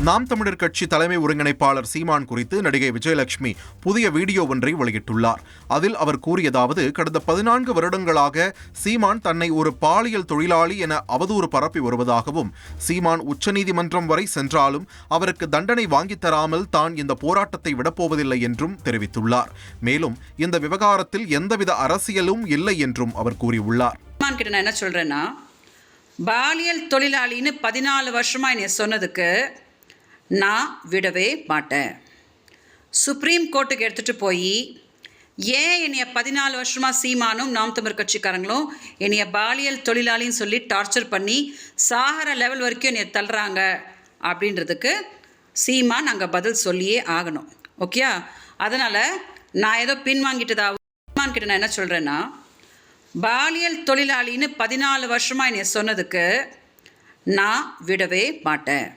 நாம் தமிழர் கட்சி தலைமை ஒருங்கிணைப்பாளர் சீமான் குறித்து நடிகை விஜயலட்சுமி புதிய வீடியோ ஒன்றை வெளியிட்டுள்ளார். அதில் அவர் கூறியதாவது, கடந்த 14 வருடங்களாக சீமான் தன்னை ஒரு பாலியல் தொழிலாளி என அவதூறு பரப்பி வருவதாகவும், சீமான் உச்சநீதிமன்றம் வரை சென்றாலும் அவருக்கு தண்டனை வாங்கித் தராமல் தான் இந்த போராட்டத்தை விடப்போவதில்லை என்றும் தெரிவித்துள்ளார். மேலும் இந்த விவகாரத்தில் எந்தவித அரசியலும் இல்லை என்றும் அவர் கூறியுள்ளார். நான் என்ன சொல்றேன்னா, பாலியல் தொழிலாளின்னு 14 வருஷமா என்னை சொன்னதுக்கு நான் விடவே மாட்டேன். சுப்ரீம் கோர்ட்டுக்கு எடுத்துகிட்டு போய் ஏன் என்னைய 14 வருஷமாக சீமானும் நாம் தமிழ் கட்சிக்காரங்களும் என்னைய பாலியல் தொழிலாளின்னு சொல்லி டார்ச்சர் பண்ணி சாகர லெவல் வரைக்கும் என்னைய தள்ளுறாங்க அப்படின்றதுக்கு சீமான் நாங்கள் பதில் சொல்லியே ஆகணும். ஓகே, அதனால் நான் ஏதோ பின்வாங்கிட்டதாக சீமான் கிட்ட நான் என்ன சொல்கிறேன்னா, பாலியல் தொழிலாளின்னு 14 வருஷமாக என்னை சொன்னதுக்கு நான் விடவே மாட்டேன்.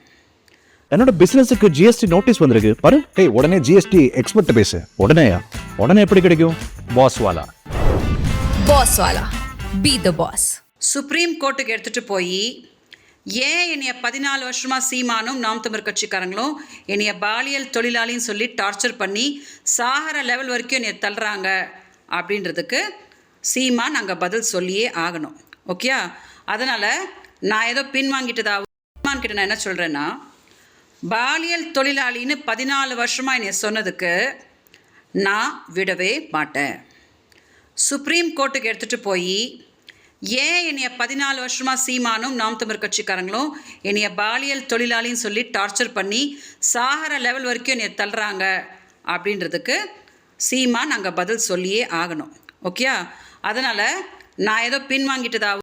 என்னோட பிசினஸுக்கு ஜிஎஸ்டி நோட்டீஸ் வந்திருக்கு பாரு. ஏய், உடனே ஜிஎஸ்டி எக்ஸ்பர்ட் பேசு. உடனே எப்படி கிடைக்கும்? பாஸ் வாலா பி தி பாஸ். சுப்ரீம் கோர்ட்டுக்கு எடுத்துகிட்டு போய் ஏன் என்னைய 14 வருஷமாக சீமானும் நாம் தமிழ் கட்சிக்காரங்களும் என்னைய பாலியல் தொழிலாளின்னு சொல்லி டார்ச்சர் பண்ணி சாகர லெவல் வரைக்கும் என்னைய தள்ளுறாங்க அப்படின்றதுக்கு சீமான் நாங்கள் பதில் சொல்லியே ஆகணும். ஓகே, அதனால் நான் ஏதோ பின்வாங்கிட்டதாக சீமான் கிட்ட நான் என்ன சொல்கிறேன்னா, பாலியல் தொழிலாளின்னு 14 வருஷமாக என்னை சொன்னதுக்கு நான் விடவே மாட்டேன். சுப்ரீம் கோர்ட்டுக்கு எடுத்துகிட்டு போய் ஏன் என்னைய 14 வருஷமாக சீமானும் நாம் தமிழ் கட்சிக்காரங்களும் என்னைய பாலியல் தொழிலாளின்னு சொல்லி டார்ச்சர் பண்ணி சாகர லெவல் வரைக்கும் என்னைய தள்ளுறாங்க அப்படின்றதுக்கு சீமான் நாங்கள் பதில் சொல்லியே ஆகணும். ஓகே, அதனால் நான் ஏதோ பின்வாங்கிட்டதாக